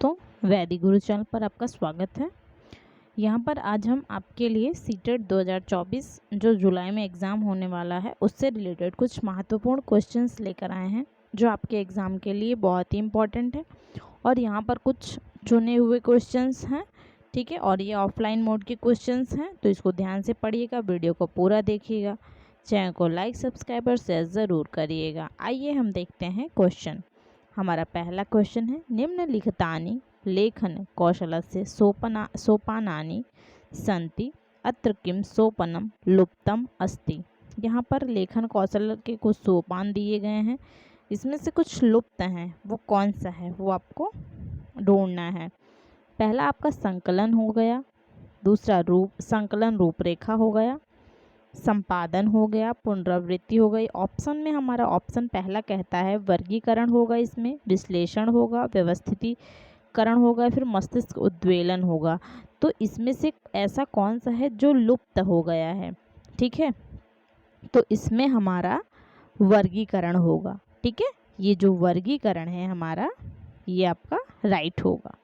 दोस्तों, वैदिक गुरु चैनल पर आपका स्वागत है। यहाँ पर आज हम आपके लिए सीटेट 2024 जो जुलाई में एग्ज़ाम होने वाला है उससे रिलेटेड कुछ महत्वपूर्ण क्वेश्चंस लेकर आए हैं जो आपके एग्ज़ाम के लिए बहुत ही इम्पॉर्टेंट है। और यहाँ पर कुछ चुने हुए क्वेश्चंस हैं, ठीक है, और ये ऑफलाइन मोड के क्वेश्चंस हैं, तो इसको ध्यान से पढ़िएगा, वीडियो को पूरा देखिएगा, चैनल को लाइक सब्सक्राइब और शेयर ज़रूर करिएगा। आइए हम देखते हैं क्वेश्चन। हमारा पहला क्वेश्चन है, निम्नलिखितानि लेखन कौशलस्य सोपानानि सन्ति अत्र किम सोपनम लुप्तम अस्ति। यहाँ पर लेखन कौशल के कुछ सोपान दिए गए हैं, इसमें से कुछ लुप्त हैं, वो कौन सा है वो आपको ढूंढना है। पहला आपका संकलन हो गया, दूसरा संकलन रूपरेखा हो गया, संपादन हो गया, पुनरावृत्ति हो गई। ऑप्शन में हमारा ऑप्शन पहला कहता है वर्गीकरण होगा, इसमें विश्लेषण होगा, व्यवस्थितीकरण होगा, फिर मस्तिष्क उद्वेलन होगा। तो इसमें से ऐसा कौन सा है जो लुप्त हो गया है, ठीक है, तो इसमें हमारा वर्गीकरण होगा, ठीक है। ये जो वर्गीकरण है हमारा, ये आपका राइट होगा,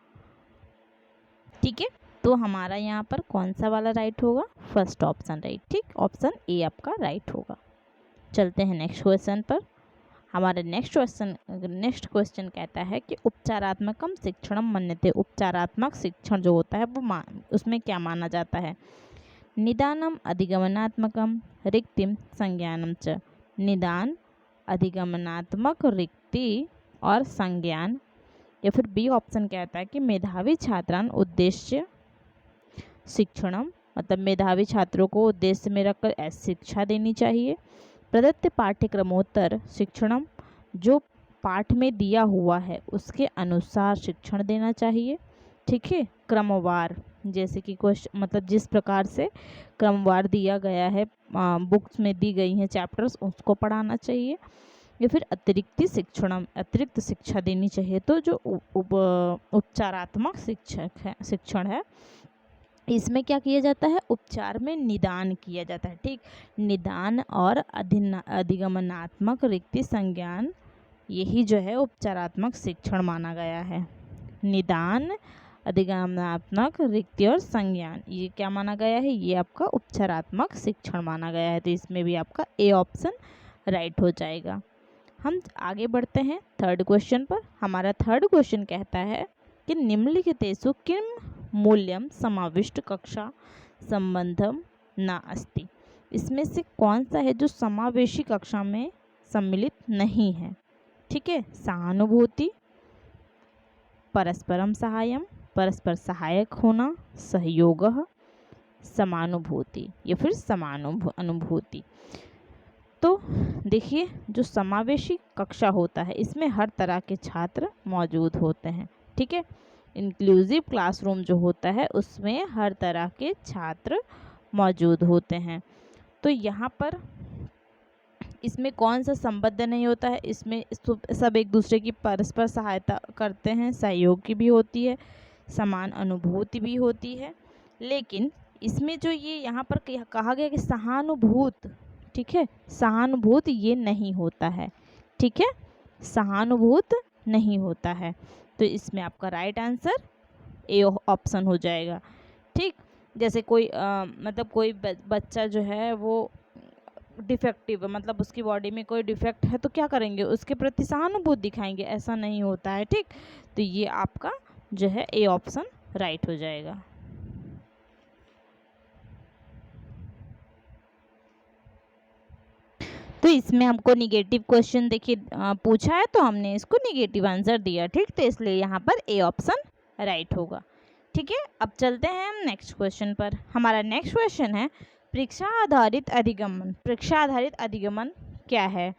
ठीक है। तो हमारा यहाँ पर कौन सा वाला राइट होगा, फर्स्ट ऑप्शन राइट, ठीक, ऑप्शन ए आपका राइट होगा। चलते हैं नेक्स्ट क्वेश्चन पर। हमारा नेक्स्ट क्वेश्चन कहता है कि उपचारात्मकम शिक्षणम मन्यते। उपचारात्मक शिक्षण जो होता है वो उसमें क्या माना जाता है। निदानम अधिगमनात्मकम रिक्तिम संज्ञानम च। निदान, अधिगमनात्मक रिक्ति और संज्ञान। या फिर बी ऑप्शन कहता है कि मेधावी छात्रान उद्देश्य शिक्षणम, मतलब मेधावी छात्रों को उद्देश्य में रखकर ऐसी शिक्षा देनी चाहिए। प्रदत्त पाठ्यक्रमोत्तर शिक्षणम, जो पाठ में दिया हुआ है उसके अनुसार शिक्षण देना चाहिए, ठीक है। क्रमवार, जैसे कि क्वेश्चन मतलब जिस प्रकार से क्रमवार दिया गया है, बुक्स में दी गई हैं चैप्टर्स, उसको पढ़ाना चाहिए। या फिर अतिरिक्त शिक्षणम, अतिरिक्त शिक्षा देनी चाहिए। तो जो उपचारात्मक शिक्षण है इसमें क्या किया जाता है, उपचार में निदान किया जाता है, ठीक। निदान और अधिगमनात्मक रिक्ति संज्ञान, यही जो है उपचारात्मक शिक्षण माना गया है। निदान, अधिगमनात्मक रिक्ति और संज्ञान, ये क्या माना गया है, ये आपका उपचारात्मक शिक्षण माना गया है। तो इसमें भी आपका ए ऑप्शन राइट हो जाएगा। हम आगे बढ़ते हैं थर्ड क्वेश्चन पर। हमारा थर्ड क्वेश्चन कहता है कि निम्नलिखितेषु किम मूल्यम समाविष्ट कक्षा संबंधम न अस्ति। इसमें से कौन सा है जो समावेशी कक्षा में सम्मिलित नहीं है, ठीक है। सहानुभूति, परस्परम सहायम, परस्पर सहायक होना, सहयोग, समानुभूति या फिर समानुभूति। तो देखिए, जो समावेशी कक्षा होता है इसमें हर तरह के छात्र मौजूद होते हैं, ठीक है। इंक्लूसिव क्लासरूम जो होता है उसमें हर तरह के छात्र मौजूद होते हैं। तो यहाँ पर इसमें कौन सा संबद्ध नहीं होता है, इसमें सब एक दूसरे की परस्पर सहायता करते हैं, सहयोग की भी होती है, समान अनुभूति भी होती है। लेकिन इसमें जो ये यहाँ पर कहा गया कि सहानुभूत, ठीक है, सहानुभूत ये नहीं होता है, ठीक है, सहानुभूत नहीं होता है। तो इसमें आपका राइट आंसर ए ऑप्शन हो जाएगा, ठीक। जैसे कोई मतलब कोई बच्चा जो है वो डिफेक्टिव, मतलब उसकी बॉडी में कोई डिफेक्ट है तो क्या करेंगे, उसके प्रति सहानुभूति दिखाएंगे, ऐसा नहीं होता है, ठीक। तो ये आपका जो है ए ऑप्शन राइट हो जाएगा। तो इसमें हमको निगेटिव क्वेश्चन देखिए पूछा है, तो हमने इसको निगेटिव आंसर दिया, ठीक। तो इसलिए यहाँ पर ए ऑप्शन राइट होगा, ठीक है। अब चलते हैं हम नेक्स्ट क्वेश्चन पर। हमारा नेक्स्ट क्वेश्चन है परीक्षा आधारित अधिगमन। परीक्षा आधारित अधिगमन क्या है।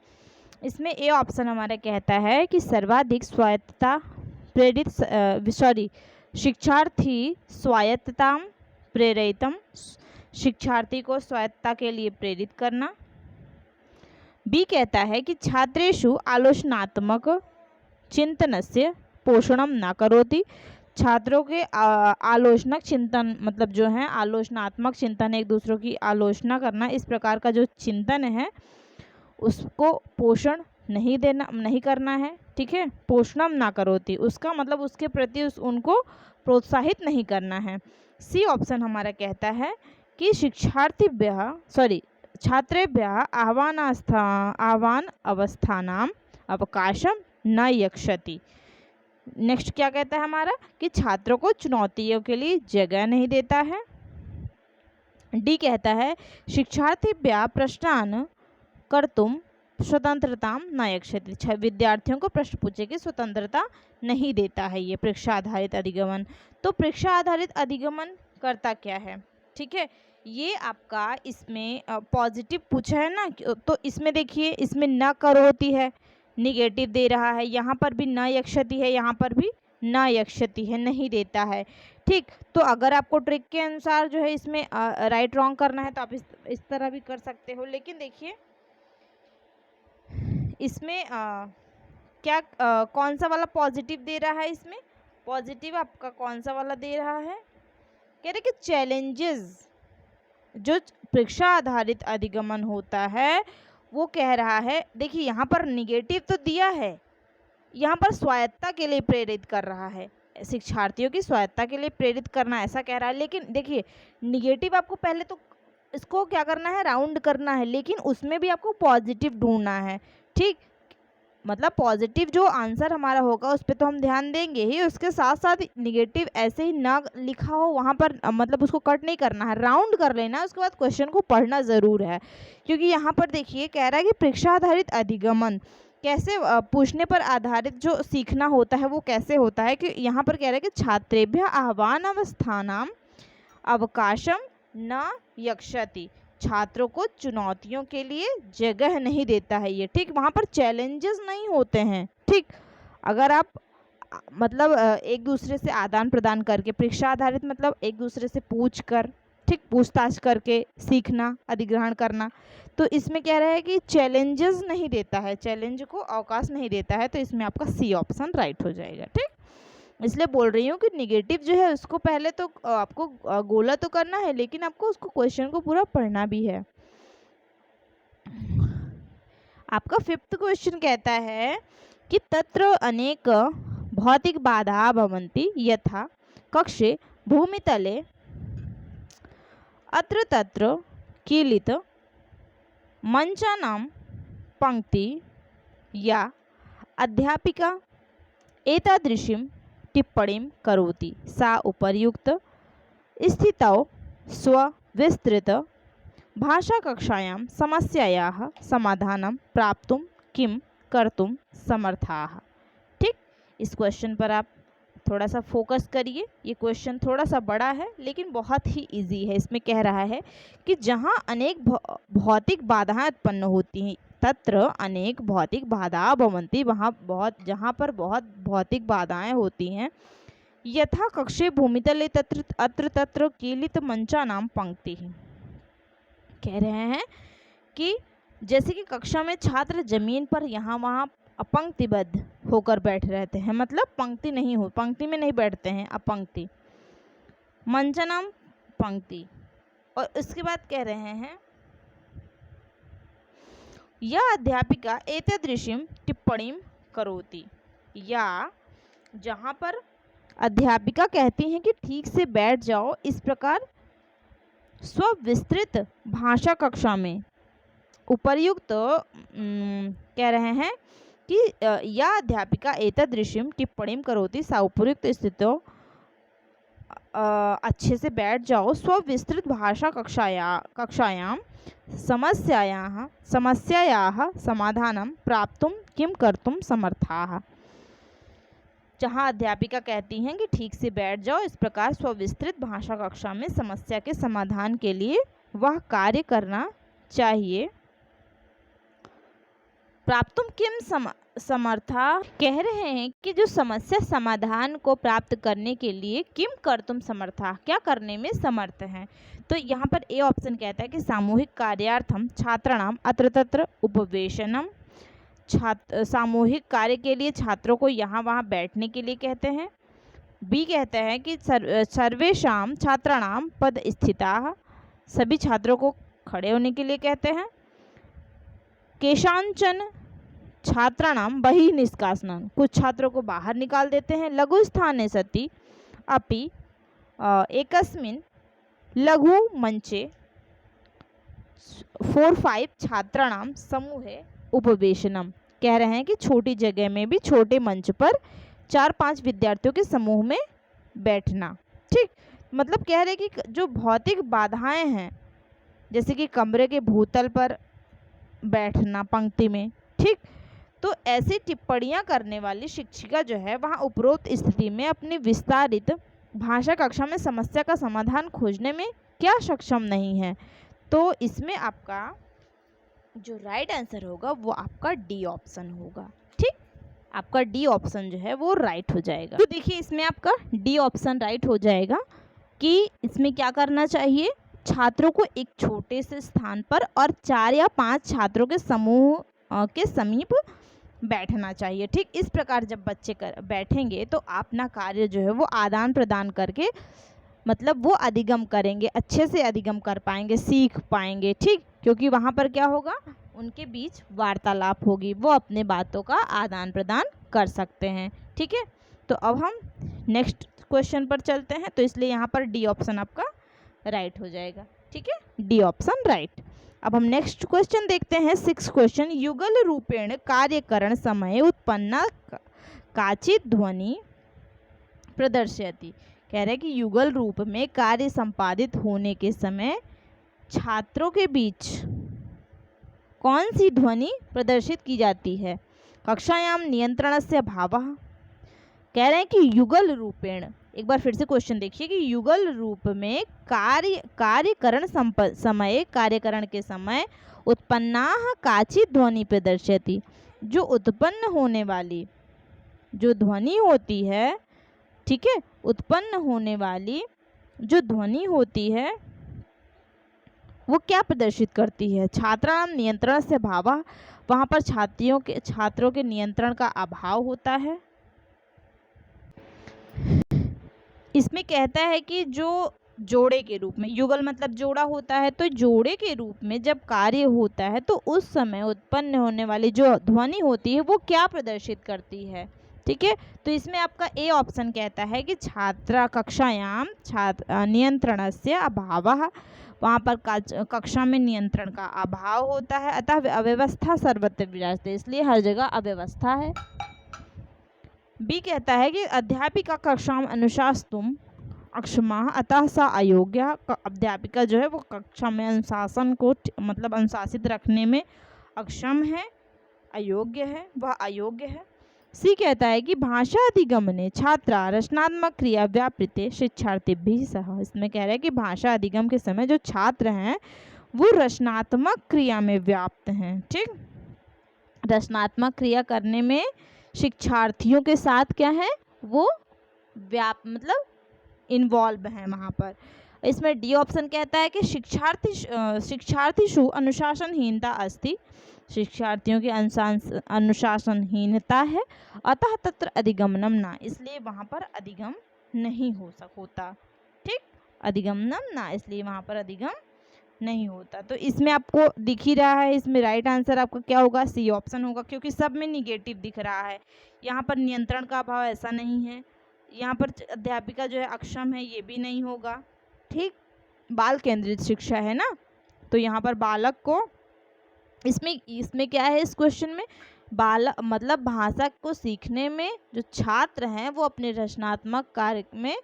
इसमें ए ऑप्शन हमारा कहता है कि सर्वाधिक स्वायत्तता प्रेरित शिक्षार्थी स्वायत्तता प्रेरितम, शिक्षार्थी को स्वायत्तता के लिए प्रेरित करना। बी कहता है कि छात्रेषु आलोचनात्मक चिंतनस्य पोषणम न करोति। छात्रों के आलोचनात्मक चिंतन, मतलब जो है आलोचनात्मक चिंतन, एक दूसरों की आलोचना करना, इस प्रकार का जो चिंतन है उसको पोषण नहीं करना है, ठीक है। पोषणम ना करोति, उसका मतलब उसके प्रति उनको प्रोत्साहित नहीं करना है। सी ऑप्शन हमारा कहता है कि छात्रेभ्यः आह्वान अवस्थानाम अवकाशम न यक्षति। नेक्स्ट क्या कहता है हमारा कि छात्रों को चुनौतियों के लिए जगह नहीं देता है। डी कहता है शिक्षार्थिभ्यः प्रश्नान् कर्तुम स्वतंत्रता न यक्षति, विद्यार्थियों को प्रश्न पूछने की स्वतंत्रता नहीं देता है ये परीक्षा आधारित अधिगमन। तो परीक्षा आधारित अधिगमन करता क्या है, ठीक है। ये आपका इसमें पॉजिटिव पूछा है ना, तो इसमें देखिए इसमें न करोति है, निगेटिव दे रहा है, यहाँ पर भी न यक्षति है, यहाँ पर भी न यक्षति है, नहीं देता है, ठीक। तो अगर आपको ट्रिक के अनुसार जो है इसमें राइट रॉन्ग करना है तो आप इस तरह भी कर सकते हो। लेकिन देखिए इसमें क्या कौन सा वाला पॉजिटिव दे रहा है, इसमें पॉजिटिव आपका कौन सा वाला दे रहा है, कह रहे कि चैलेंजेस, जो परीक्षा आधारित अधिगमन होता है वो कह रहा है, देखिए यहाँ पर निगेटिव तो दिया है, यहाँ पर स्वायत्ता के लिए प्रेरित कर रहा है, शिक्षार्थियों की स्वायत्ता के लिए प्रेरित करना ऐसा कह रहा है। लेकिन देखिए निगेटिव आपको पहले तो इसको क्या करना है, राउंड करना है, लेकिन उसमें भी आपको पॉजिटिव ढूंढना है, ठीक। मतलब पॉजिटिव जो आंसर हमारा होगा उस पर तो हम ध्यान देंगे ही, उसके साथ साथ निगेटिव ऐसे ही ना लिखा हो वहाँ पर मतलब उसको कट नहीं करना है, राउंड कर लेना है, उसके बाद क्वेश्चन को पढ़ना ज़रूर है। क्योंकि यहाँ पर देखिए कह रहा है कि परीक्षा आधारित अधिगमन कैसे, पूछने पर आधारित जो सीखना होता है वो कैसे होता है, कि यहाँ पर कह रहा है कि छात्रेभ्यः आह्वान अवस्थानाम अवकाशम न यक्षति, छात्रों को चुनौतियों के लिए जगह नहीं देता है ये, ठीक। वहाँ पर चैलेंजेस नहीं होते हैं, ठीक। अगर आप मतलब एक दूसरे से आदान प्रदान करके, परीक्षा आधारित मतलब एक दूसरे से पूछ कर, ठीक, पूछताछ करके सीखना, अधिग्रहण करना, तो इसमें कह रहा है कि चैलेंजेस नहीं देता है, चैलेंज को अवकाश नहीं देता है, तो इसमें आपका सी ऑप्शन राइट हो जाएगा, ठीक। इसलिए बोल रही हूँ कि निगेटिव जो है उसको पहले तो आपको गोला तो करना है, लेकिन आपको उसको क्वेश्चन को पूरा पढ़ना भी है। आपका 5th क्वेश्चन कहता है कि तत्र अनेक भौतिक बाधा भवन्ति यथा कक्षे भूमितले अत्र तत्र कीलित मंचानां पंक्ति या अध्यापिका एतादृशीं टिप्पणीं करोति सा उपर्युक्त स्थितौ स्वविस्तृत भाषाकक्षायां समस्यायाः समाधानं प्राप्तुं किं कर्तुं समर्थाः, ठीक। इस क्वेश्चन पर आप थोड़ा सा फोकस करिए, ये क्वेश्चन थोड़ा सा बड़ा है लेकिन बहुत ही इजी है। इसमें कह रहा है कि जहाँ अनेक भौतिक बाधाएं उत्पन्न होती हैं, तत्र अनेक भौतिक बाधा भवन्ति, जहाँ पर बहुत भौतिक बाधाएं होती हैं, यथा कक्षे भूमितले अत्र तत्र कीलित मंचानां पंक्ति, कह रहे हैं कि जैसे कि कक्षा में छात्र जमीन पर यहाँ वहाँ अपंक्तिबद्ध होकर बैठ रहते हैं, मतलब पंक्ति में नहीं बैठते हैं, अपंक्ति, मंचनाम पंक्ति। और उसके बाद कह रहे हैं या अध्यापिका एतादृशीं टिप्पणीं करोति, या जहाँ पर अध्यापिका कहती हैं कि ठीक से बैठ जाओ, इस प्रकार स्विस्तृत भाषा कक्षा में उपर्युक्त कह रहे हैं कि या अध्यापिका एतादृशीं टिप्पणीं करोति सा उपर्युक्त स्थितौ, अच्छे से बैठ जाओ, स्विस्तृत भाषा कक्षायां समस्यायाः समाधानं प्राप्तुं किं कर्तुं समर्थाः। जहाँ अध्यापिका कहती हैं कि ठीक से बैठ जाओ, इस प्रकार स्विस्तृत भाषा कक्षा में समस्या के समाधान के लिए वह कार्य करना चाहिए। प्राप्तुम किम समर्था, कह रहे हैं कि जो समस्या समाधान को प्राप्त करने के लिए किम कर्तुम समर्था, क्या करने में समर्थ हैं। तो यहाँ पर ए ऑप्शन कहता है कि सामूहिक कार्यार्थम छात्राणाम अत्र तत्र उपवेशनम, सामूहिक कार्य के लिए छात्रों को यहाँ वहाँ बैठने के लिए कहते हैं। बी कहते हैं कि सर्वेषां छात्राणाम पद स्थिताः, सभी छात्रों को खड़े होने के लिए कहते हैं। केषांचन छात्राणां बहिः निष्कासनं, कुछ छात्रों को बाहर निकाल देते हैं। लघु स्थाने सति अपि एकस्मिन् लघु मंचे 4-5 छात्राणां समूहे उपवेशनम, कह रहे हैं कि छोटी जगह में भी छोटे मंच पर 4-5 विद्यार्थियों के समूह में बैठना। ठीक, मतलब कह रहे हैं कि जो भौतिक बाधाएं हैं, जैसे कि कमरे के भूतल पर बैठना पंक्ति में, ठीक, तो ऐसी टिप्पणियां करने वाली शिक्षिका जो है वहाँ उपरोक्त स्थिति में अपनी विस्तारित भाषा कक्षा में समस्या का समाधान खोजने में क्या सक्षम नहीं है। तो इसमें आपका जो राइट आंसर होगा वो आपका डी ऑप्शन होगा। ठीक, आपका डी ऑप्शन जो है वो राइट हो जाएगा। तो देखिए इसमें आपका डी ऑप्शन राइट हो जाएगा कि इसमें क्या करना चाहिए, छात्रों को एक छोटे से स्थान पर और 4 या 5 छात्रों के समूह के समीप बैठना चाहिए। ठीक, इस प्रकार जब बच्चे बैठेंगे तो अपना कार्य जो है वो आदान प्रदान करके मतलब वो अधिगम करेंगे, अच्छे से अधिगम कर पाएंगे, सीख पाएंगे। ठीक, क्योंकि वहाँ पर क्या होगा, उनके बीच वार्तालाप होगी, वो अपने बातों का आदान प्रदान कर सकते हैं। ठीक है, तो अब हम नेक्स्ट क्वेश्चन पर चलते हैं। तो इसलिए यहाँ पर डी ऑप्शन आपका राइट हो जाएगा। ठीक है, डी ऑप्शन राइट। अब हम नेक्स्ट क्वेश्चन देखते हैं। 6 क्वेश्चन, युगल रूपेण कार्यकरण समय उत्पन्न काचित ध्वनि प्रदर्शयति, कह रहे हैं कि युगल रूप में कार्य संपादित होने के समय छात्रों के बीच कौन सी ध्वनि प्रदर्शित की जाती है। कक्षायाम नियंत्रणस्य अभावः, कह रहे हैं कि युगल रूपेण, एक बार फिर से क्वेश्चन देखिए कि युगल रूप में कार्यकरण समय, कार्यकरण के समय उत्पन्नाः काचित् ध्वनि प्रदर्शयति, जो उत्पन्न होने वाली जो ध्वनि होती है, ठीक है, उत्पन्न होने वाली जो ध्वनि होती है वो क्या प्रदर्शित करती है। छात्राणां नियंत्रण से अभावः, वहाँ पर छात्रों के नियंत्रण का अभाव होता है। इसमें कहता है कि जो जोड़े के रूप में, युगल मतलब जोड़ा होता है, तो जोड़े के रूप में जब कार्य होता है तो उस समय उत्पन्न होने वाली जो ध्वनि होती है वो क्या प्रदर्शित करती है। ठीक है, तो इसमें आपका ए ऑप्शन कहता है कि छात्रा कक्षायाम नियंत्रणस्य अभावः, वहाँ पर कक्षा में नियंत्रण का अभाव होता है, अतः अव्यवस्था सर्वत्र विराजते, इसलिए हर जगह अव्यवस्था है। बी कहता है कि अध्यापिका कक्षाम अनुशास्तुम अक्षमा अतः सा अयोग्य, अध्यापिका जो है वो कक्षा में अनुशासन को मतलब अनुशासित रखने में अक्षम है, अयोग्य है, वह अयोग्य है। सी कहता है कि भाषा अधिगमने छात्रा रचनात्मक क्रिया व्यापृते शिक्षार्थिभिः सह, इसमें कह रहा है कि भाषा अधिगम के समय जो छात्र हैं वो रचनात्मक क्रिया में व्याप्त हैं। ठीक, रचनात्मक क्रिया करने में शिक्षार्थियों के साथ क्या है वो मतलब इन्वॉल्व हैं वहाँ पर। इसमें डी ऑप्शन कहता है कि शिक्षार्थीषु अनुशासनहीनता अस्ति, शिक्षार्थियों की अनुशासनहीनता है, अतः तत्र अधिगमनम ना, इसलिए वहाँ पर अधिगम नहीं होता। ठीक, अधिगमनम ना, इसलिए वहाँ पर अधिगम नहीं होता। तो इसमें आपको दिख ही रहा है, इसमें राइट आंसर आपका क्या होगा, सी ऑप्शन होगा, क्योंकि सब में निगेटिव दिख रहा है। यहाँ पर नियंत्रण का अभाव ऐसा नहीं है, यहाँ पर अध्यापिका जो है अक्षम है, ये भी नहीं होगा। ठीक, बाल केंद्रित शिक्षा है ना, तो यहाँ पर बालक को इसमें क्या है, इस क्वेश्चन में मतलब भाषा को सीखने में जो छात्र हैं वो अपने रचनात्मक कार्य में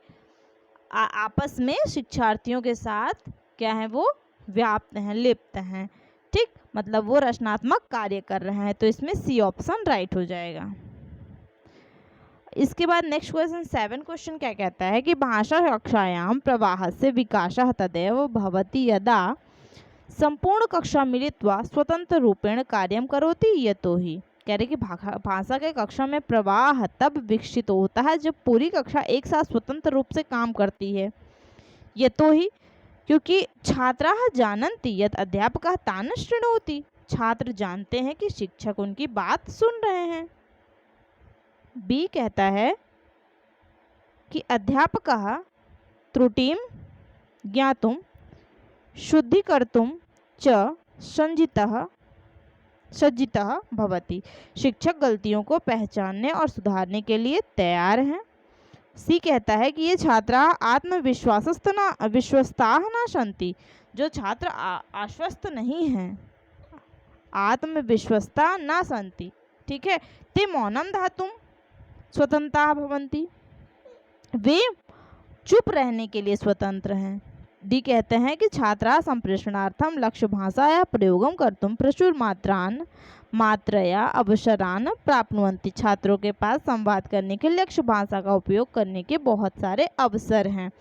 आपस में शिक्षार्थियों के साथ क्या है वो व्याप्त हैं, लिप्त हैं। ठीक, मतलब वो रचनात्मक कार्य कर रहे हैं, तो इसमें सी ऑप्शन राइट हो जाएगा। इसके बाद नेक्स्ट क्वेश्चन 7 क्वेश्चन क्या कहता है कि भाषा कक्षायां प्रवाहस्य विकासः तदेव भवति यदा संपूर्ण कक्षा मिलित्वा स्वतंत्र रूपेण कार्यं करोति यतोहि, कह रहे कि भाषा के कक्षा में प्रवाह तब विकसित होता है जब पूरी कक्षा एक साथ स्वतंत्र रूप से काम करती है। यतोहि, क्योंकि छात्राः जानन्ति यत् अध्यापकः तान् शृणोति, छात्र जानते हैं कि शिक्षक उनकी बात सुन रहे हैं। बी कहता है कि अध्यापकः त्रुटिं ज्ञातुं शुद्धीकर्तुं च सज्जितः भवति। शिक्षक गलतियों को पहचानने और सुधारने के लिए तैयार हैं। सी कहता है कि ये छात्रा विश्वस्ताः न सन्ति। जो छात्र आश्वस्त नहीं हैं, आत्मविश्वस्ता न सन्ति, ठीक है, ते मौनम धातुम स्वतंत्रता भवन्ति। वे चुप रहने के लिए स्वतंत्र हैं। डी कहते हैं कि छात्रा संप्रेषणार्थम लक्ष्य भाषाया प्रयोगम कर्तुम प्रचुर मात्रया अवसरान प्राप्नुवन्ति। छात्रों के पास संवाद करने के लक्ष्य भाषा का उपयोग करने के बहुत सारे अवसर हैं।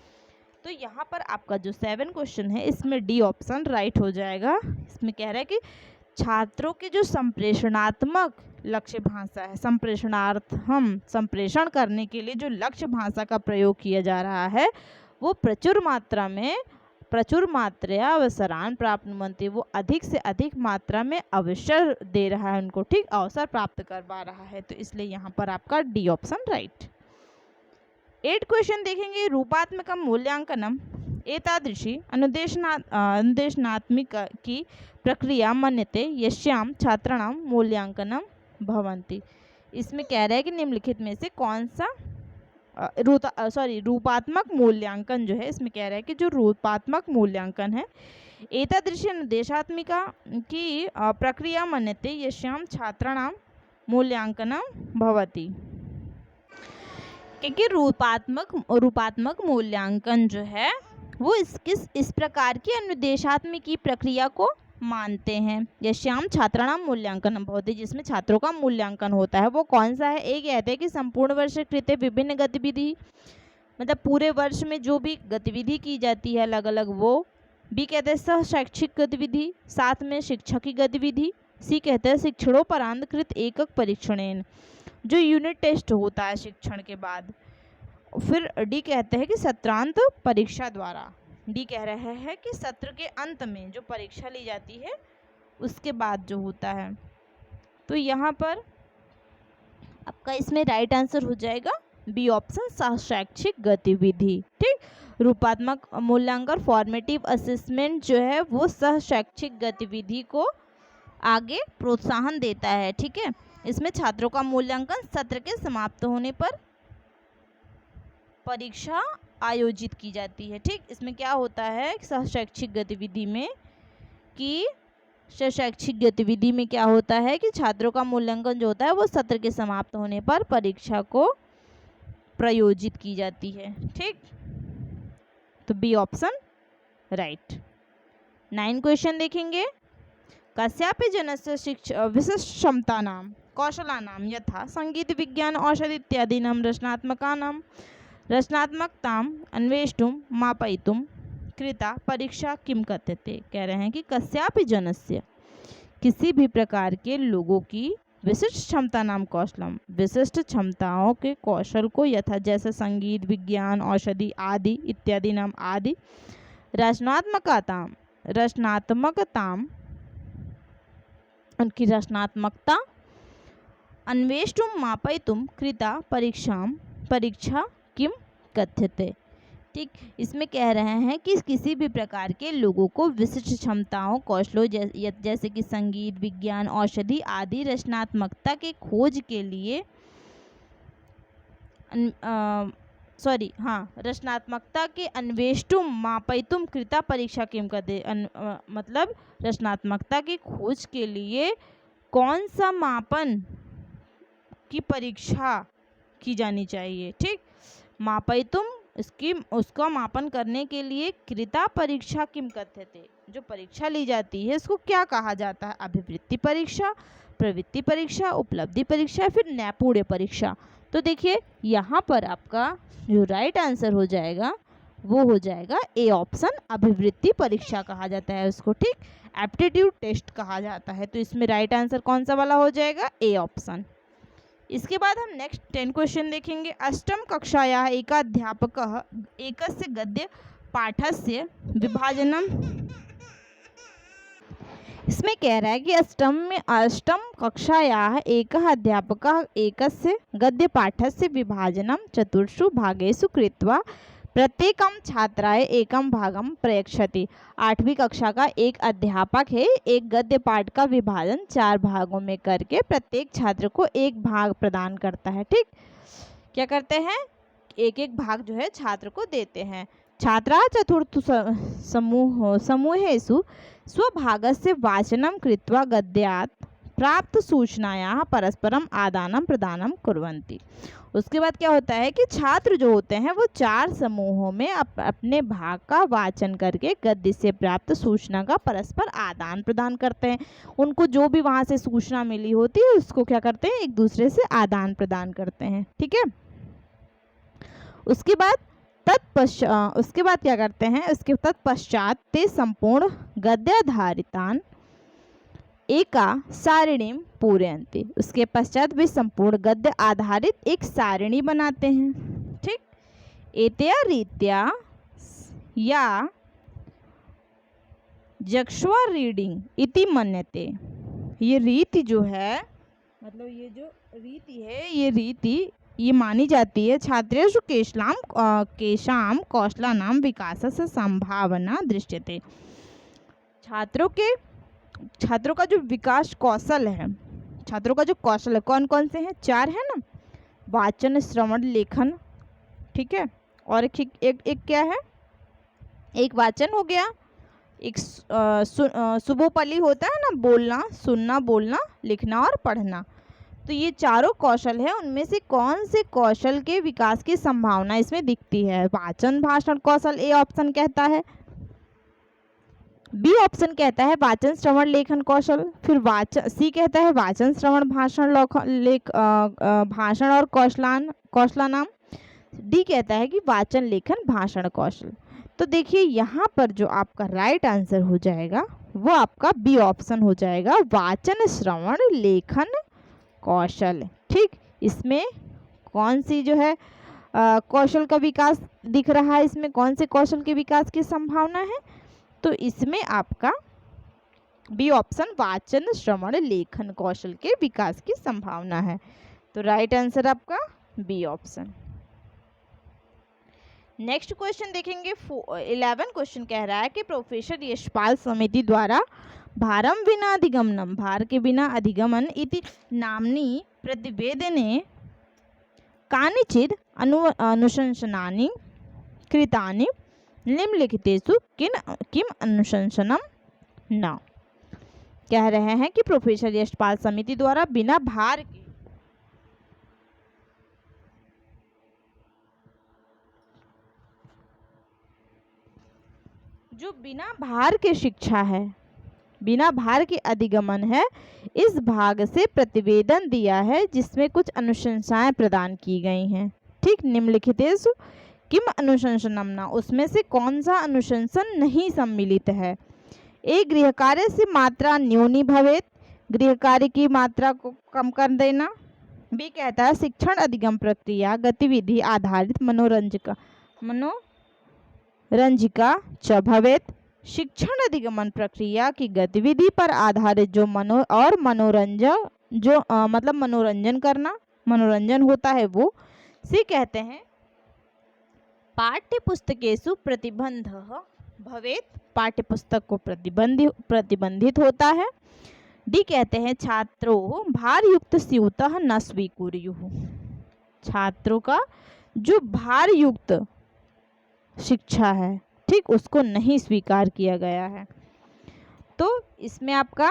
तो यहाँ पर आपका जो 7 क्वेश्चन है इसमें डी ऑप्शन राइट हो जाएगा। इसमें कह रहा है कि छात्रों की जो संप्रेषणात्मक लक्ष्य भाषा है, संप्रेषण करने के लिए जो लक्ष्य भाषा का प्रयोग किया जा रहा है वो प्रचुर मात्रा अवसरान प्राप्नुवन्ति। वो अधिक से अधिक मात्रा में अवसर दे रहा है उनको, ठीक, अवसर प्राप्त करवा रहा है। तो इसलिए यहाँ पर आपका डी ऑप्शन राइट। 8 क्वेश्चन देखेंगे। रूपात्मकं मूल्यांकनम एतादृशी अनुदेशनात्मिक की प्रक्रिया मन्यते यस्यां छात्राणां मूल्यांकनम भवन्ति। इसमें कह रहा है कि निम्नलिखित में से कौन सा रूपात्मक मूल्यांकन जो है, इसमें कह रहा है कि जो रूपात्मक मूल्यांकन है एतादृशी अनुदेशात्मिका की प्रक्रिया मन्यते यस्यां छात्राणां मूल्यांकनम भवति। क्योंकि रूपात्मक मूल्यांकन जो है वो इस प्रकार की अनुदेशात्मिकी प्रक्रिया को मानते हैं। यस्याम छात्राणाम मूल्यांकन भवति, जिसमें छात्रों का मूल्यांकन होता है। वो कौन सा है? एक कहते हैं कि संपूर्ण वर्ष कृते विभिन्न गतिविधि, मतलब पूरे वर्ष में जो भी गतिविधि की जाती है अलग अलग वो। बी कहते हैं सह शैक्षिक गतिविधि, साथ में शिक्षा की गतिविधि। सी कहते हैं शिक्षणोपरांत कृत एकक परीक्षणेन, जो यूनिट टेस्ट होता है शिक्षण के बाद। फिर डी कहते हैं कि सत्रांत परीक्षा द्वारा। डी कह रहे हैं कि सत्र के अंत में जो परीक्षा ली जाती है उसके बाद जो होता है। तो यहाँ पर आपका इसमें राइट आंसर हो जाएगा बी ऑप्शन, सहशैक्षिक गतिविधि। ठीक, रूपात्मक मूल्यांकन फॉर्मेटिव असेसमेंट जो है वो सहशैक्षिक गतिविधि को आगे प्रोत्साहन देता है। ठीक है, इसमें छात्रों का मूल्यांकन सत्र के समाप्त होने पर परीक्षा आयोजित की जाती है। ठीक, इसमें क्या होता है सहशैक्षिक गतिविधि में कि शैक्षिक गतिविधि में क्या होता है कि छात्रों का मूल्यांकन जो होता है वो सत्र के समाप्त होने पर परीक्षा को प्रयोजित की जाती है। ठीक, तो बी ऑप्शन राइट। 9 क्वेश्चन देखेंगे। कस्यापि जनस्य विशिष्ट क्षमतानां कौशलानां यथा संगीत विज्ञान औषधि इत्यादीनां रचनात्मकताम् अन्वेष्टुं मापयितुं कृता परीक्षा किम कथ्यते। कह रहे हैं कि कस्यापि जनस्य, किसी भी प्रकार के लोगों की विशिष्ट क्षमता नाम कौशलम, विशिष्ट क्षमताओं के कौशल को यथा जैसे संगीत विज्ञान औषधि आदि इत्यादि नाम आदि रचनात्मकताम उनकी रचनात्मकता अन्वेष्टुम मापयितुम कृता परीक्षा किम कथ्यते। ठीक, इसमें कह रहे हैं कि किसी भी प्रकार के लोगों को विशिष्ट क्षमताओं कौशलों जैसे कि संगीत विज्ञान औषधि आदि रचनात्मकता के खोज के लिए रचनात्मकता के अन्वेष्टुम मापयितुम कृता परीक्षा किम कथ्यते, मतलब रचनात्मकता की खोज के लिए कौन सा मापन की परीक्षा की जानी चाहिए। ठीक, मापयितुम उसका मापन करने के लिए कृता परीक्षा किम कथ्यते, जो परीक्षा ली जाती है इसको क्या कहा जाता है? अभिवृत्ति परीक्षा, प्रवृत्ति परीक्षा, उपलब्धि परीक्षा, फिर नैपुण्य परीक्षा। तो देखिए यहाँ पर आपका जो राइट आंसर हो जाएगा वो हो जाएगा ए ऑप्शन, अभिवृत्ति परीक्षा कहा जाता है उसको। ठीक, एप्टीट्यूड टेस्ट कहा जाता है। तो इसमें राइट आंसर कौन सा वाला हो जाएगा? A option. इसके बाद हम नेक्स्ट 10 क्वेश्चन देखेंगे। अष्टम कक्षायाः एकाध्यापकः एकस्य गद्य पाठस्य विभाजनम। इसमें कह रहा है कि अष्टम कक्षायाः एकः अध्यापकः एकस्य गद्य पाठस्य विभाजनम चतुर्षु भागेषु कृत्वा प्रत्येकम छात्राय एकम भागम प्रयच्छति। 8वीं कक्षा का एक अध्यापक है, एक गद्य पाठ का विभाजन 4 भागों में करके प्रत्येक छात्र को एक भाग प्रदान करता है। ठीक, क्या करते हैं, एक एक भाग जो है छात्र को देते हैं। छात्रा चतुर्थ समूहेषु स्वभागस्य वाचनं कृत्वा गद्यात् प्राप्त सूचनायाः परस्परम आदानं प्रदानं कुर्वन्ति। उसके बाद क्या होता है कि छात्र जो होते हैं वो 4 समूहों में अपने भाग का वाचन करके गद्य से प्राप्त सूचना का परस्पर आदान प्रदान करते हैं। उनको जो भी वहाँ से सूचना मिली होती है उसको क्या करते हैं, एक दूसरे से आदान प्रदान करते हैं। ठीक है, उसके बाद क्या करते हैं, उसके तत्पश्चात ते संपूर्ण गद्याधारितान एका सारिणीम पूरयन्ति। उसके पश्चात वे संपूर्ण गद्य आधारित एक सारिणी बनाते हैं। ठीक, एतया रीत्या या जक्ष्वा रीडिंग इति मन्यते। ये रीति जो है, मतलब ये जो रीति है, ये रीति ये मानी जाती है छात्रेषु केषां कौशलानां विकासस्य संभावना दृश्यते। छात्रों का जो विकास कौशल है, छात्रों का जो कौशल है, कौन कौन से हैं, 4 है ना, वाचन, श्रवण, लेखन। ठीक है, और एक क्या है, एक वाचन हो गया, एक सुबोपली होता है ना, बोलना, सुनना, बोलना, लिखना और पढ़ना। तो ये चारों कौशल है, उनमें से कौन से कौशल के विकास की संभावना इसमें दिखती है। वाचन भाषण कौशल ए ऑप्शन कहता है, बी ऑप्शन कहता है वाचन श्रवण लेखन कौशल, फिर सी कहता है वाचन श्रवण भाषण भाषण और कौशलानाम, डी कहता है कि वाचन लेखन भाषण कौशल। तो देखिए यहाँ पर जो आपका राइट आंसर हो जाएगा वो आपका बी ऑप्शन हो जाएगा, वाचन श्रवण लेखन कौशल। ठीक, इसमें कौन सी जो है कौशल का विकास दिख रहा है, इसमें कौन से कौशल के विकास की संभावना है, तो इसमें आपका बी ऑप्शन वाचन श्रवण लेखन कौशल के विकास की संभावना है। तो राइट आंसर आपका बी ऑप्शन। नेक्स्ट क्वेश्चन देखेंगे, 11 क्वेश्चन कह रहा है कि प्रोफेसर यशपाल समिति द्वारा भारम विना अधिगमनम, भार के बिना अधिगमन इति नाम्नी प्रतिवेदने कानिचित् अनुशंसनानि कृतानि निम्नलिखितेषु किम अनुशंसनम न। कह रहे हैं कि प्रोफेसर यशपाल समिति द्वारा बिना भार के जो बिना भार के शिक्षा है, बिना भार के अधिगमन है, इस भाग से प्रतिवेदन दिया है जिसमें कुछ अनुशंसाएं प्रदान की गई हैं। ठीक, निम्नलिखितेषु किम अनुशंसनम न, उसमें से कौन सा अनुशंसन नहीं सम्मिलित है। ए गृह कार्य से मात्रा न्यूनी भवेत, गृह कार्य की मात्रा को कम कर देना। बी कहता है शिक्षण अधिगम प्रक्रिया गतिविधि आधारित मनोरंजिका च भवेत, शिक्षण अधिगमन प्रक्रिया की गतिविधि पर आधारित जो मतलब मनोरंजन करना, मनोरंजन होता है वो। सी कहते हैं पाठ्य पुस्तकेषु प्रतिबंधः भवेत, पाठ्य पुस्तक को प्रतिबंधित होता है। डी कहते हैं छात्रों भार युक्त स्यूतः न स्वीकुर्युः, छात्रों का जो भार युक्त शिक्षा है, ठीक, उसको नहीं स्वीकार किया गया है। तो इसमें आपका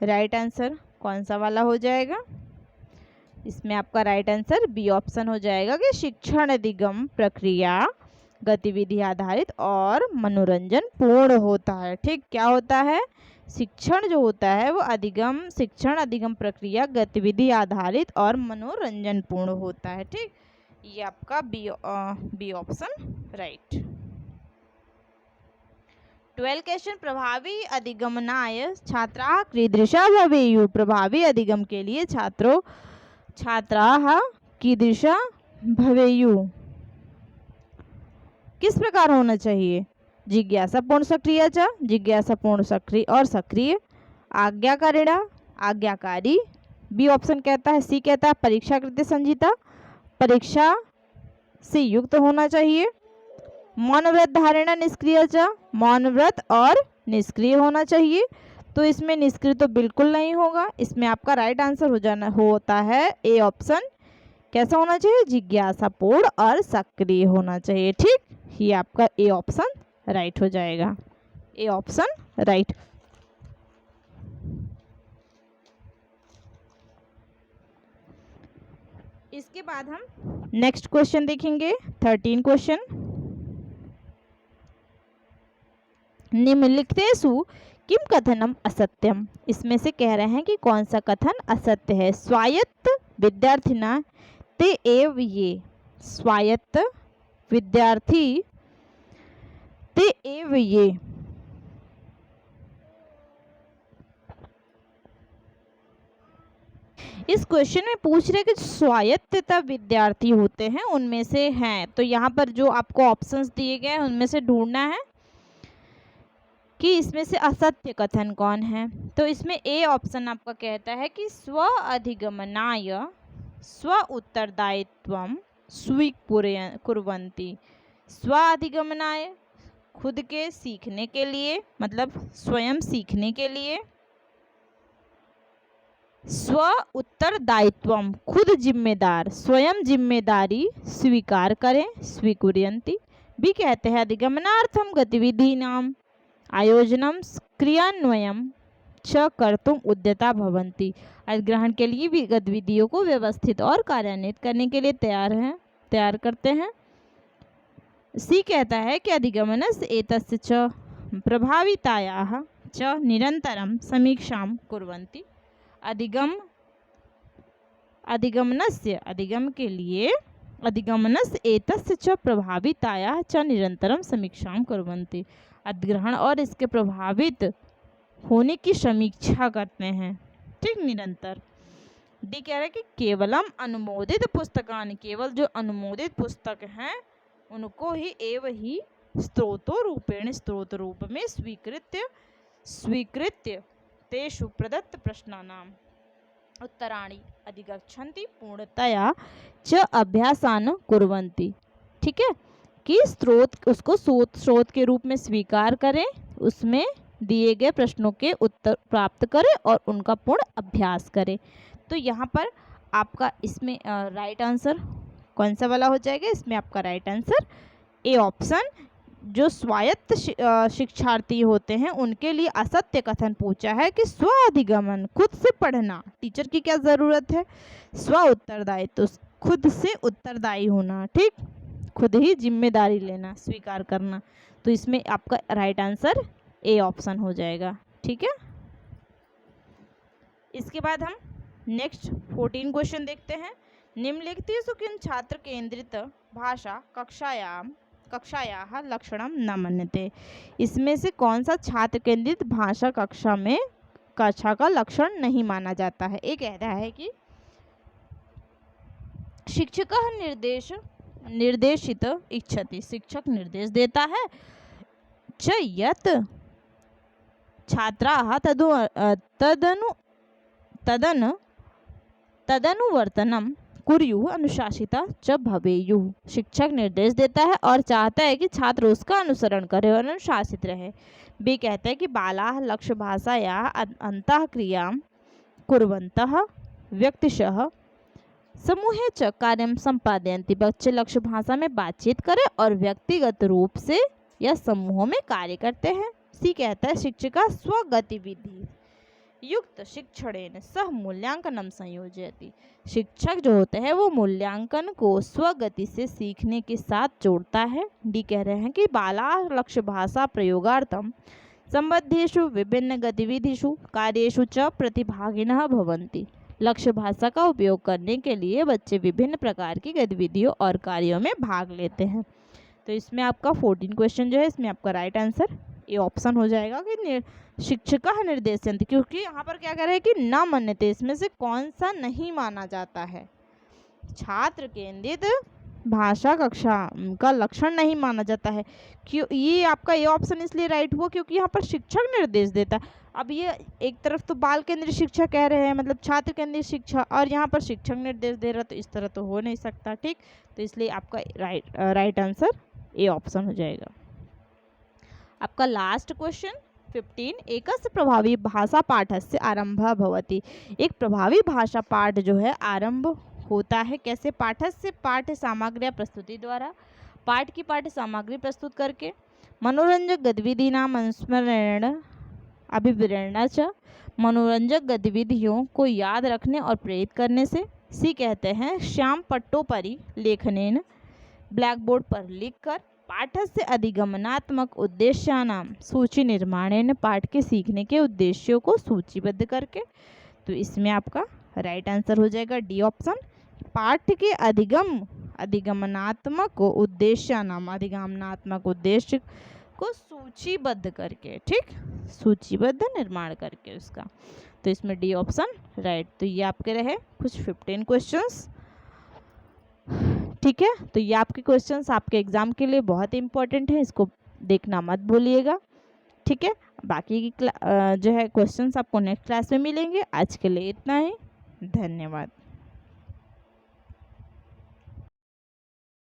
राइट आंसर कौन सा वाला हो जाएगा, इसमें आपका राइट आंसर बी ऑप्शन हो जाएगा कि शिक्षण अधिगम प्रक्रिया गतिविधि आधारित और मनोरंजन पूर्ण होता है। ठीक, क्या होता है, शिक्षण जो होता है वो शिक्षण अधिगम प्रक्रिया गतिविधि आधारित और मनोरंजन पूर्ण होता है। ठीक, ये आपका बी ऑप्शन राइट। 12 क्वेश्चन, प्रभावी अधिगमनाय छात्राः कीदृशा भवेयुः, प्रभावी अधिगम के लिए छात्राः कीदृशा भवेयुः, किस प्रकार होना चाहिए। जिज्ञासापूर्ण सक्रिय च, जिज्ञासापूर्ण सक्रिय और सक्रिय, आज्ञाकारिणा आज्ञाकारी, बी ऑप्शन कहता है, सी कहता है परीक्षा कृत्य संजिता, परीक्षा से युक्त होना चाहिए, मौन व्रत धारणा निष्क्रिय च, मौन व्रत और निष्क्रिय होना चाहिए। तो इसमें निष्क्रिय तो बिल्कुल नहीं होगा। इसमें आपका राइट आंसर हो जाना होता है ए ऑप्शन। कैसा होना चाहिए? जिज्ञासापूर्ण और सक्रिय होना चाहिए। ठीक, ये आपका ए ऑप्शन राइट हो जाएगा। A option right. इसके बाद हम नेक्स्ट क्वेश्चन देखेंगे, 13 क्वेश्चन। निम्नलिखितेषु किम कथनम असत्यम? इसमें से कह रहे हैं कि कौन सा कथन असत्य है। स्वायत्त विद्यार्थिना ते एव ये, स्वायत्त विद्यार्थी ते एव ये, इस क्वेश्चन में पूछ रहे कि स्वायत्तता विद्यार्थी होते हैं उनमें से हैं। तो यहाँ पर जो आपको ऑप्शंस दिए गए हैं उनमें से ढूंढना है कि इसमें से असत्य कथन कौन है। तो इसमें ए ऑप्शन आपका कहता है कि स्व अधिगमनाय स्व उत्तरदायित्वम स्वीकुर्वन्ति। स्व अधिगमनाय खुद के सीखने के लिए, मतलब स्वयं सीखने के लिए, स्व उत्तरदायित्वम खुद जिम्मेदार, स्वयं जिम्मेदारी स्वीकार करें, स्वीकुर्वन्ति। भी कहते हैं अधिगमनार्थम गतिविधीनाम आयोजनम क्रियान्वयम च कर्तुम उद्यता भवन्ति। अधिग्रहण के लिए भी गतिविधियों को व्यवस्थित और कार्यान्वित करने के लिए तैयार करते हैं। सी कहता है कि अधिगमनस्य एतस्य च प्रभावितायाः च निरंतरं समीक्षां कुर्वन्ति। अधिगम के लिए अधिगमनस्य एतस्य च प्रभावितायाः च निरंतरं समीक्षां कुर्वन्ति। अधिग्रहण और इसके प्रभावित होने की समीक्षा करते हैं, ठीक, निरंतर। डी कह रहा है कि केवलम अनुमोदित पुस्तकानि, केवल जो अनुमोदित पुस्तक हैं उनको ही एवं ही स्त्रोतो रूपेण, स्त्रोत रूप में स्वीकृत्य तेषु प्रदत्त प्रश्नानां उत्तराणि अधिगच्छन्ति पूर्णतया च अभ्यासान कुर्वन्ति। ठीक है, कि उसको स्रोत के रूप में स्वीकार करें, उसमें दिए गए प्रश्नों के उत्तर प्राप्त करें और उनका पूर्ण अभ्यास करें। तो यहाँ पर आपका इसमें राइट आंसर कौन सा वाला हो जाएगा? इसमें आपका राइट आंसर ए ऑप्शन। जो स्वायत्त शिक्षार्थी होते हैं उनके लिए असत्य कथन पूछा है कि स्व अधिगमन, खुद से पढ़ना, टीचर की क्या ज़रूरत है? स्व उत्तरदायित्व, तो खुद से उत्तरदायी होना, ठीक, खुद ही जिम्मेदारी लेना, स्वीकार करना। तो इसमें आपका राइट आंसर ए ऑप्शन हो जाएगा। ठीक है, इसके बाद हम नेक्स्ट 14 क्वेश्चन देखते हैं। निम्नलिखितेषु किं छात्र केंद्रित भाषा कक्षायाः लक्षणं न मन्यते? इसमें से कौन सा छात्र केंद्रित भाषा कक्षा का लक्षण नहीं माना जाता है? ये कह रहा है कि शिक्षकः निर्देशित इच्छति, शिक्षक निर्देश देता है, च यत् छात्राः तदनुवर्तनं कुर्युः अनुशासिता च भवेयुः। शिक्षक निर्देश देता है और चाहता है कि छात्र उसका अनुसरण करे और अनुशासित रहे। बी कहते हैं कि बालाः लक्ष्य भाषायाः अन्तःक्रियां कुर्वन्तः व्यक्तिशः समूहे च कार्यं सम्पादयन्ति। बच्चे लक्ष्य भाषा में बातचीत करें और व्यक्तिगत रूप से या समूहों में कार्य करते हैं। सी कहता है शिक्षिका स्वगतिविधि युक्त शिक्षणेन सह मूल्यांकनम संयोजयति। शिक्षक जो होते हैं वो मूल्यांकन को स्वगति से सीखने के साथ जोड़ता है। डी कह रहे हैं कि बाला लक्ष्य भाषा प्रयोगार्थम संबद्धेषु विभिन्न गतिविधिषु कार्येषु च प्रतिभागिनः भवन्ति। लक्ष्य भाषा का उपयोग करने के लिए बच्चे विभिन्न प्रकार की गतिविधियों और कार्यों में भाग लेते हैं। तो इसमें आपका 14 क्वेश्चन जो है इसमें आपका राइट आंसर ये ऑप्शन हो जाएगा कि शिक्षिका निर्देशयन्ति, क्योंकि यहाँ पर क्या कह रहे हैं कि न मान्यते, इसमें से कौन सा नहीं माना जाता है? छात्र केंद्रित भाषा कक्षा का लक्षण नहीं माना जाता है। क्यों? ये आपका ये ऑप्शन इसलिए राइट हुआ क्योंकि यहाँ पर शिक्षक निर्देश देता है। अब ये एक तरफ तो बाल केंद्रित शिक्षा कह रहे हैं, मतलब छात्र केंद्रित शिक्षा, और यहाँ पर शिक्षक निर्देश दे रहा, तो इस तरह तो हो नहीं सकता। ठीक, तो इसलिए आपका राइट आंसर ए ऑप्शन हो जाएगा। आपका लास्ट क्वेश्चन 15, एकस्य प्रभावी भाषा पाठस्य आरंभः भवति। एक प्रभावी भाषा पाठ जो है आरंभ होता है कैसे? पाठस्य पाठ्य सामग्री प्रस्तुति द्वारा, पाठ की पाठ्य सामग्री प्रस्तुत करके, मनोरंजक गतिविधिनाम अनुस्मरण अभिप्रेरणा च, मनोरंजक गतिविधियों को याद रखने और प्रेरित करने से। सी कहते हैं श्याम पट्टोपरि लेखनेन, ब्लैक बोर्ड पर लिखकर। पाठस्य अधिगमनात्मक उद्देश्यानाम सूची निर्माणेन, पाठ के सीखने के उद्देश्यों को सूचीबद्ध करके। तो इसमें आपका राइट आंसर हो जाएगा डी ऑप्शन, पाठ के अधिगमनात्मक उद्देश्यानाम, अधिगमनात्मक उद्देश्य को सूचीबद्ध करके, ठीक, सूचीबद्ध निर्माण करके उसका। तो इसमें डी ऑप्शन राइट। तो ये आपके रहे कुछ 15 क्वेश्चंस, ठीक है। तो ये आपके क्वेश्चंस आपके एग्जाम के लिए बहुत इंपॉर्टेंट है, इसको देखना मत भूलिएगा, ठीक है। बाकी की जो है क्वेश्चंस आपको नेक्स्ट क्लास में मिलेंगे। आज के लिए इतना ही, धन्यवाद।